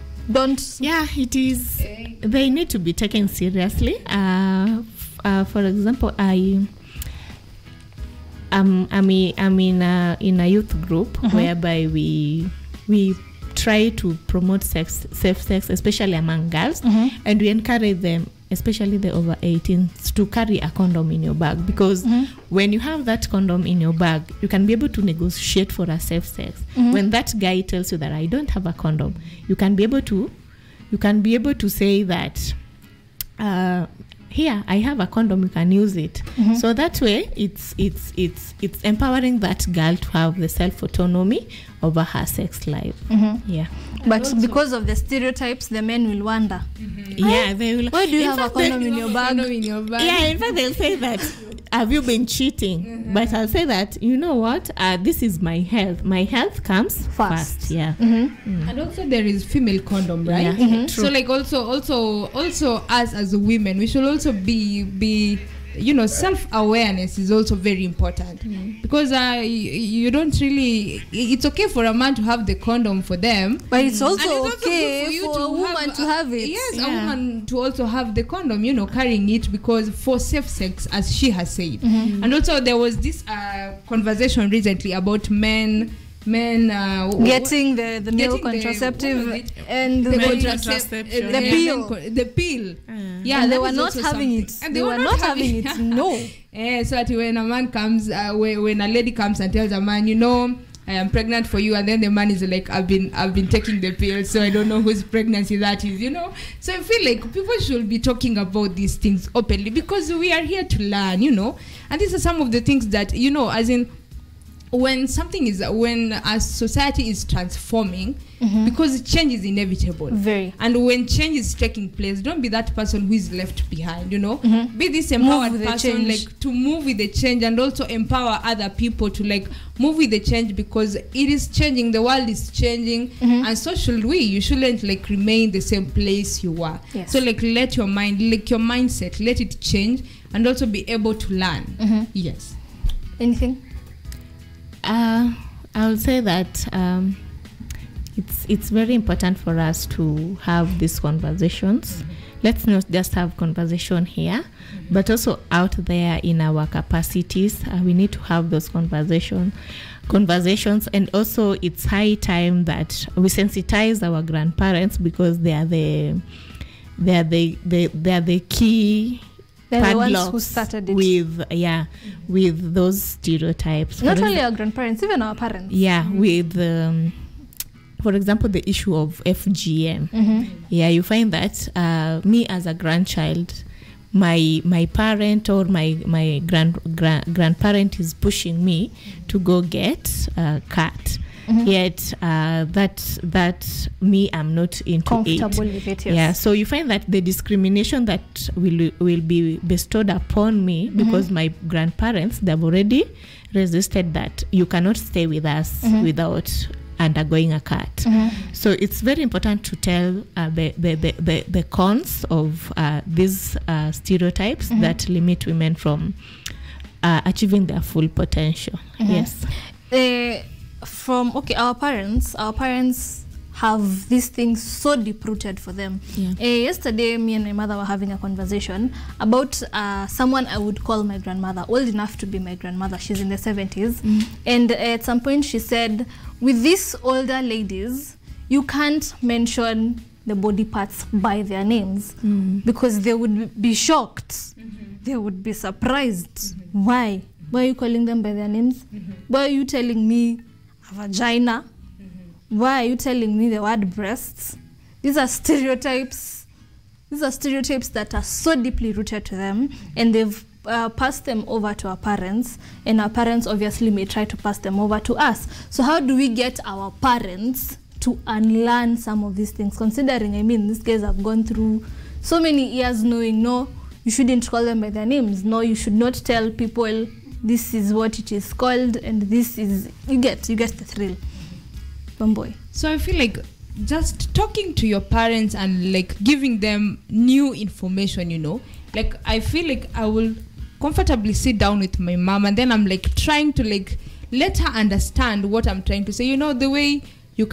Yeah, it is. They need to be taken seriously. For example, I'm in a youth group whereby we try to promote safe sex, especially among girls, and we encourage them, especially the over 18s, to carry a condom in your bag, because when you have that condom in your bag, you can be able to negotiate for a safe sex. When that guy tells you that I don't have a condom, you can be able to say that here I have a condom, you can use it. So that way it's empowering that girl to have the self autonomy over her sex life. Yeah. But because of the stereotypes, the men will wonder. Yeah, they will. Why do you have a condom in your bag? Yeah, in fact, they'll say that, have you been cheating? But I'll say that, you know what? This is my health. My health comes first. Yeah. And also there is female condom, right? Yeah. So like also us as women, we should also be self-awareness is also very important, because you don't really, it's okay for a man to have the condom for them, but it's also it's okay for you for a woman to have it. Yes, a woman to also have the condom, carrying it, because for safe sex, as she has said. And also there was this conversation recently about men getting the male contraceptive and the pill. Yeah, and they were not having it. And they were not having it. No. So that when a man comes, when a lady comes and tells a man, I am pregnant for you, and then the man is like, I've been taking the pill, so I don't know whose pregnancy that is, So I feel like people should be talking about these things openly, because we are here to learn, And these are some of the things that, as in, when a society is transforming, because change is inevitable. Very. And when change is taking place, don't be that person who is left behind, Be this empowered person, like, to move with the change, and also empower other people to, like, move with the change, because it is changing, the world is changing, and so should we. You shouldn't, like, remain the same place you were. Yes. So, like, let your mind, like, your mindset, let it change, and also be able to learn. Yes. Anything? I would say that it's very important for us to have these conversations. Let's not just have conversation here, but also out there in our capacities. We need to have those conversations, and also it's high time that we sensitize our grandparents, because they are the key. They're the ones who started it. With those stereotypes. Not only our grandparents, even our parents. Yeah, with, for example, the issue of FGM. Yeah, you find that me as a grandchild, my parent or my grandparent is pushing me to go get a cat. Yet that me, I'm not into comfortable with it. Yes. Yeah, so you find that the discrimination that will be bestowed upon me, because my grandparents, they've already resisted that you cannot stay with us without undergoing a cut. So it's very important to tell the cons of these stereotypes that limit women from achieving their full potential. Yes. Our parents have these things so deep-rooted for them. Yesterday, me and my mother were having a conversation about someone I would call my grandmother, old enough to be my grandmother. She's in the 70s. And at some point she said, with these older ladies, you can't mention the body parts by their names, because they would be shocked. They would be surprised. Why? Why are you calling them by their names? Why are you telling me vagina? Why are you telling me the word breasts? These are stereotypes. These are stereotypes that are so deeply rooted to them, and they've passed them over to our parents, and our parents obviously may try to pass them over to us. So how do we get our parents to unlearn some of these things, considering, I mean, these guys have gone through so many years knowing, no, you shouldn't call them by their names. No, you should not tell people this is what it is called, and this is, you get the thrill. Boy. So I feel like just talking to your parents and like giving them new information, you know, like I feel like I will comfortably sit down with my mom, and then I'm like trying to like let her understand what I'm trying to say. You know, the way you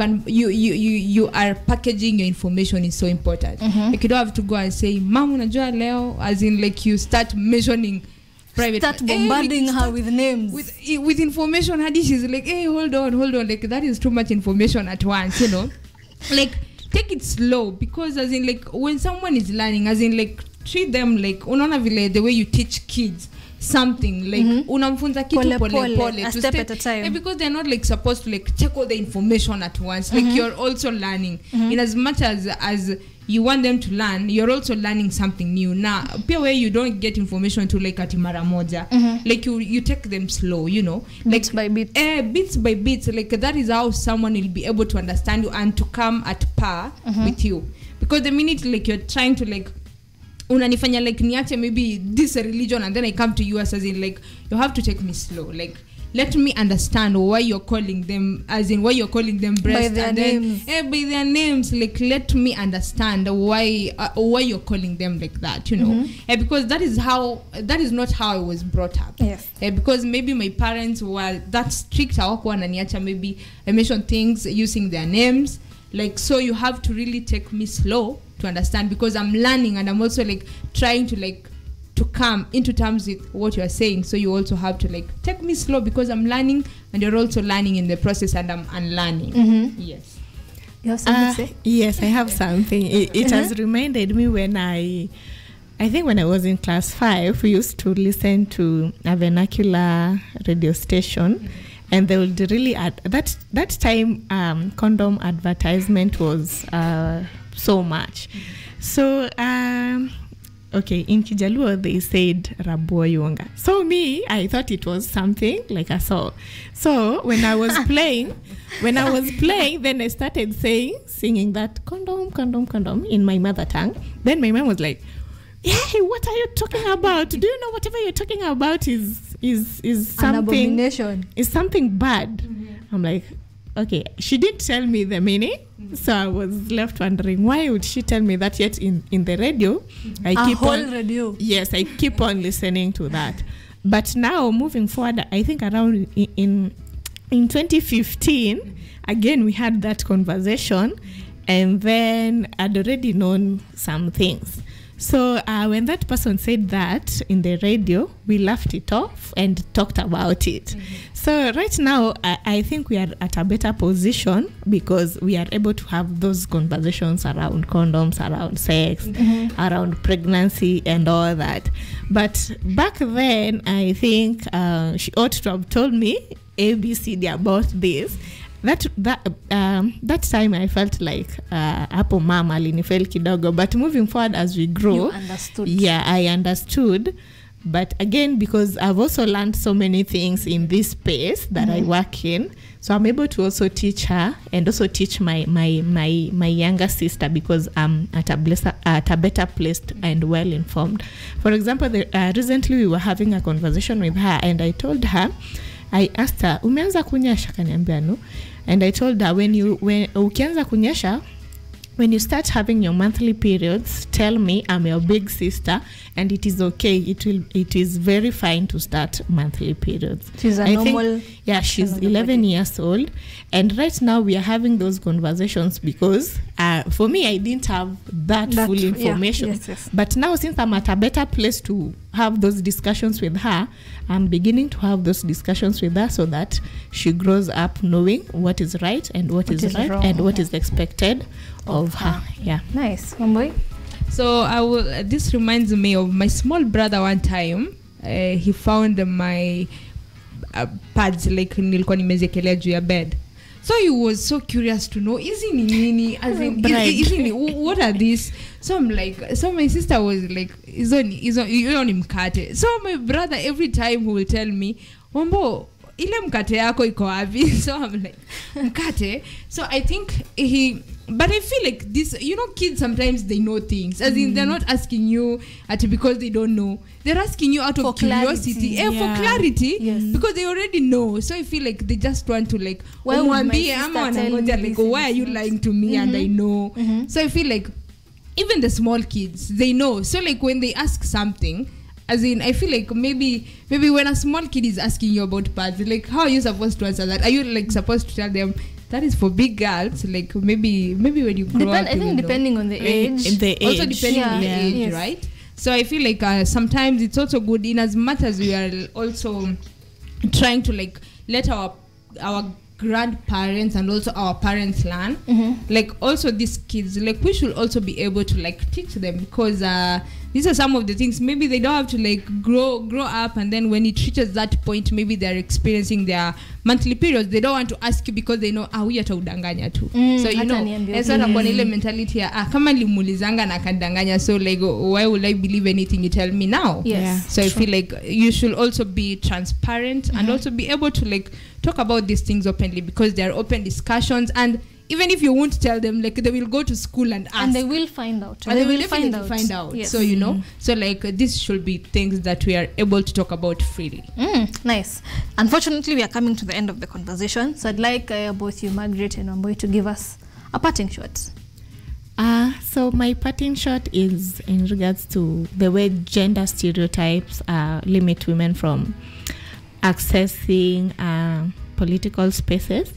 are packaging your information is so important. Like you don't have to go and say, Mom, unajua leo, as in like you start mentioning private. Start bombarding her with names. With information. Hadi she's like, hey, hold on. Like that is too much information at once, you know. Like take it slow, because as in like when someone is learning, as in like treat them like unaona vile the way you teach kids something, like unamfunza kitu pole a step at a time, because they're not like supposed to like check all the information at once. Like you're also learning in as much as you want them to learn, you're also learning something new. Now pia where you don't get information to like ati mara moja, like you take them slow, you know, like bits by bits, like that is how someone will be able to understand you and to come at par with you. Because the minute like you're trying to like unanifanya like niache maybe this religion and then I come to you as in like you have to take me slow, like let me understand why you're calling them, as in why you're calling them breast, by their names. By their names, like let me understand why you're calling them like that, you know. Because that is not how I was brought up. Yes. Because maybe my parents were that strict, hawakuwa wananiacha maybe I mention things using their names, like, so you have to really take me slow to understand, because I'm learning and I'm also like trying to like to come into terms with what you're saying. So you also have to like take me slow, because I'm learning and you're also learning in the process, and I'm unlearning. Yes. You have something to say? Yes, I have something. It has reminded me when I think when I was in class 5, we used to listen to a vernacular radio station, and they would really that time condom advertisement was so much. So okay, in Kijaluo they said Raboyonga. So me, I thought it was something like a song. So when I was playing, then I started singing that condom in my mother tongue. Then my mom was like, "Hey, what are you talking about? Do you know whatever you're talking about is something, an abomination. Is something bad?" I'm like, okay. She didn't tell me the meaning. So I was left wondering, why would she tell me that, yet in the radio I keep on radio. Yes, I keep on listening to that. But now moving forward, I think around in 2015 again we had that conversation, and then I'd already known some things. So when that person said that in the radio, we laughed it off and talked about it. So right now, I think we are at a better position, because we are able to have those conversations around condoms, around sex, around pregnancy and all that. But back then, I think she ought to have told me ABCD about this. That time I felt like hapo mama alinifeel kidogo, but moving forward as we grow, you understood. Yeah, I understood. But again, because I've also learned so many things in this space that I work in, so I'm able to also teach her and also teach my younger sister, because I'm at a better place and well informed. For example, recently we were having a conversation with her, and I told her, I asked her, umeanza kunyesha? Kaniambia no. And I told her, when ukianza kunyesha, when you start having your monthly periods, tell me, I'm your big sister, and it is okay. It is very fine to start monthly periods. She's a normal. Yeah, she's 11 years old, and right now we are having those conversations, because for me, I didn't have that full information. Yeah, yes. But now, since I'm at a better place to have those discussions with her, I'm beginning to have those discussions with her, so that she grows up knowing what is right and what is right wrong, and what is expected of her. Yeah. Nice. Mamboy? So this reminds me of my small brother. One time he found my pads, like nilikuwa nimezekelea juu ya bed. So he was so curious to know, is it nini? As in, what are these? So I'm like, so my sister was like, is on mkate. So my brother, every time he will tell me, Wambo, ile mkate yako iko wapi? So I'm like, mkate. So I think but I feel like this, kids sometimes they know things. As in, they're not asking you because they don't know. They're asking you out of curiosity. For clarity. Yes. Because they already know. So I feel like they just want to like, why are you lying to me and I know? So I feel like even the small kids, they know. So like when they ask something, as in, I feel like maybe when a small kid is asking you about pads, like, how are you supposed to answer that? Are you like supposed to tell them that is for big girls? Like maybe when you grow up, I think depending on the age. Also depending on the age, right? So I feel like sometimes it's also good, in as much as we are also trying to like let our grandparents and also our parents learn, like also these kids, like we should also be able to like teach them, because these are some of the things maybe they don't have to like grow up, and then when it reaches that point, maybe they're experiencing their monthly periods, they don't want to ask you because they know huyu ataudanganya tu. So it's not about ile mentality kama limulizanga na kadanganya, so like why would I believe anything you tell me now? So I feel like you should also be transparent and also be able to like talk about these things openly, because they are open discussions, and even if you won't tell them, like they will go to school and ask, and they will find out, and they will find out. Yes. So so like this should be things that we are able to talk about freely. Nice. Unfortunately, we are coming to the end of the conversation, so I'd like both you, Margaret and Wambui, to give us a parting shot. So my parting shot is in regards to the way gender stereotypes limit women from accessing political spaces.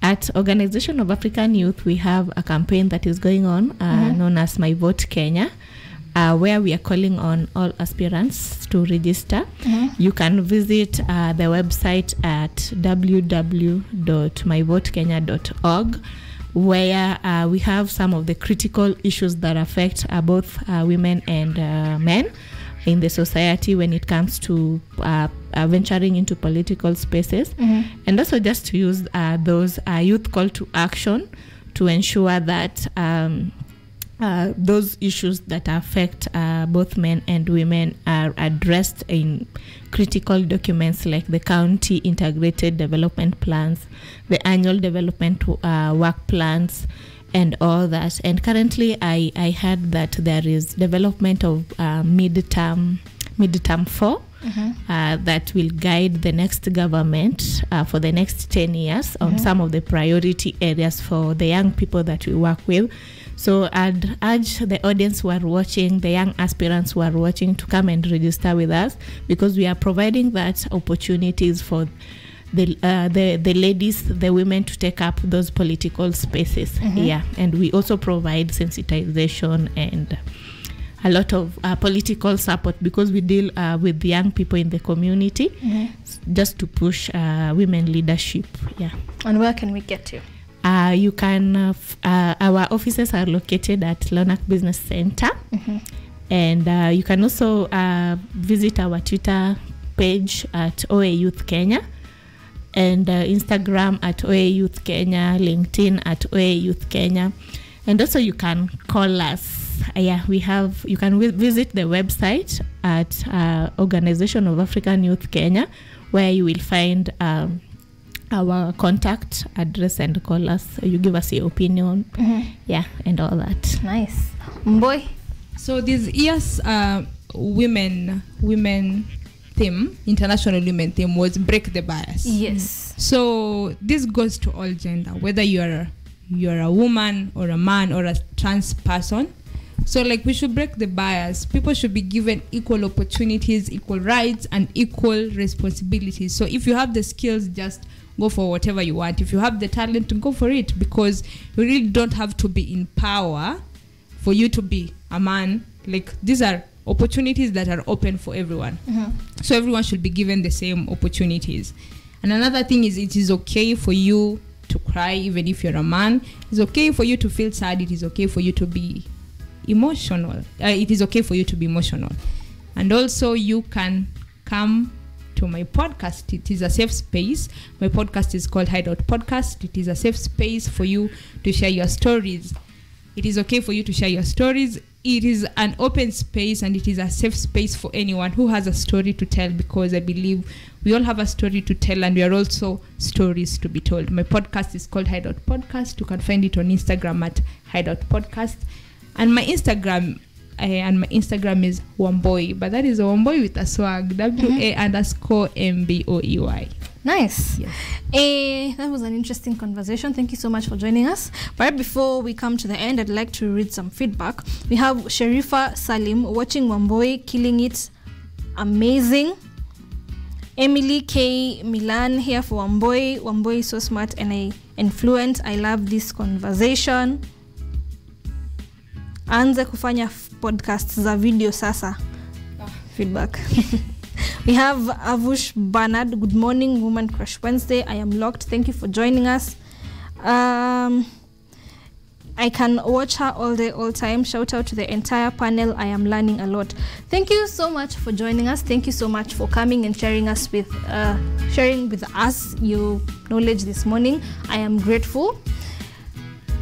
At Organization of African Youth, we have a campaign that is going on known as My Vote Kenya, where we are calling on all aspirants to register. You can visit the website at www.myvotekenya.org, where we have some of the critical issues that affect both women and men in the society when it comes to venturing into political spaces, and also just to use those youth call to action to ensure that those issues that affect both men and women are addressed in critical documents like the county integrated development plans, the annual development work plans, and all that. And currently I heard that there is development of midterm 4 that will guide the next government for the next 10 years on some of the priority areas for the young people that we work with. So I'd urge the audience who are watching, the young aspirants who are watching, to come and register with us, because we are providing that opportunities for the ladies, the women, to take up those political spaces. And we also provide sensitization and a lot of political support, because we deal with the young people in the community, just to push women leadership. And where can we get you? You can our offices are located at Lonak Business Center, and you can also visit our Twitter page at OA Youth Kenya, and Instagram at OA Youth Kenya, LinkedIn at OA Youth Kenya, and also you can call us. You can visit the website at Organization of African Youth Kenya, where you will find our contact address and call us. You give us your opinion, and all that. Nice. Boy. So this year's women theme, International Women theme, was break the bias. Yes. So this goes to all gender, whether you're a woman or a man or a trans person. So like we should break the bias. People should be given equal opportunities, equal rights, and equal responsibilities. So if you have the skills, just go for whatever you want. If you have the talent, go for it, because you really don't have to be in power for you to be a man. Like these are opportunities that are open for everyone. So everyone should be given the same opportunities. And another thing is, it is okay for you to cry even if you're a man. It's okay for you to feel sad. It is okay for you to be emotional. It is okay for you to be emotional. And also you can come to my podcast. It is a safe space. My podcast is called Hideout Podcast. It is a safe space for you to share your stories. It is okay for you to share your stories. It is an open space and it is a safe space for anyone who has a story to tell, because I believe we all have a story to tell and we are also stories to be told. My podcast is called Hideout Podcast. You can find it on Instagram at Hideout Podcast. And my Instagram is Wamboy, but that is a Wamboy with a swag. WA_MBOEY. Nice. Yes. That was an interesting conversation. Thank you so much for joining us. But before we come to the end, I'd like to read some feedback. We have Sharifa Salim watching Wamboy, killing it, amazing. Emily K. Milan here for Wamboy. Wamboy is so smart and fluent. I love this conversation. Anze kufanya podcasts za video sasa. Feedback. We have Avush Bernard. Good morning, Woman Crush Wednesday. I am locked. Thank you for joining us. I can watch her all day, all time. Shout out to the entire panel. I am learning a lot. Thank you so much for joining us. Thank you so much for coming and sharing with us your knowledge this morning. I am grateful.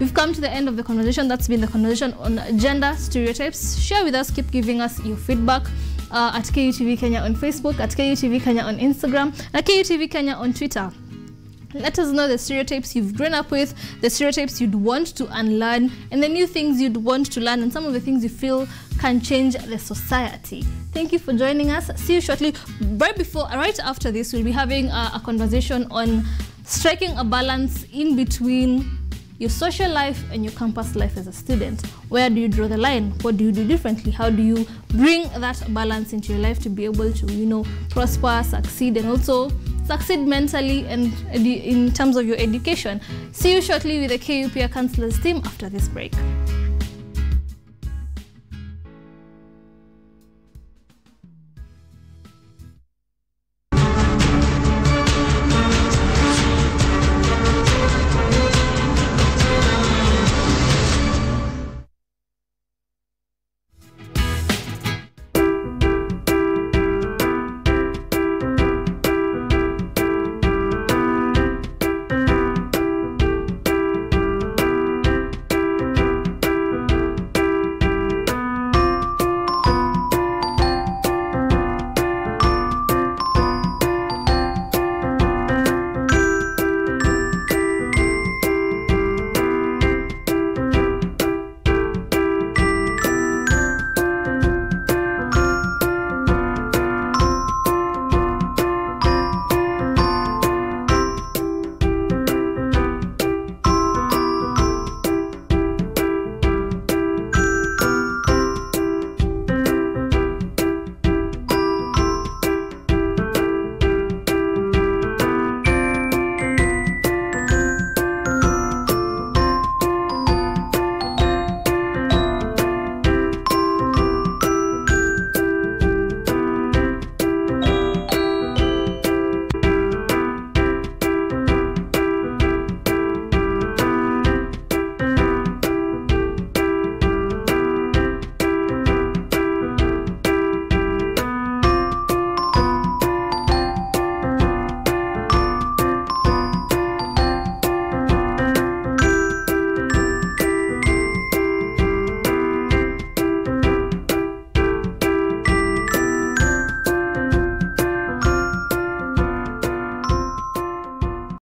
We've come to the end of the conversation. That's been the conversation on gender stereotypes. Share with us. Keep giving us your feedback at KUTV Kenya on Facebook, at KUTV Kenya on Instagram, at KUTV Kenya on Twitter. Let us know the stereotypes you've grown up with, the stereotypes you'd want to unlearn, and the new things you'd want to learn, and some of the things you feel can change the society. Thank you for joining us. See you shortly. Right after this, we'll be having a conversation on striking a balance in between your social life and your campus life as a student. Where do you draw the line? What do you do differently? How do you bring that balance into your life to be able to, prosper, succeed, and also succeed mentally and in terms of your education? See you shortly with the KUPA Counselors team after this break.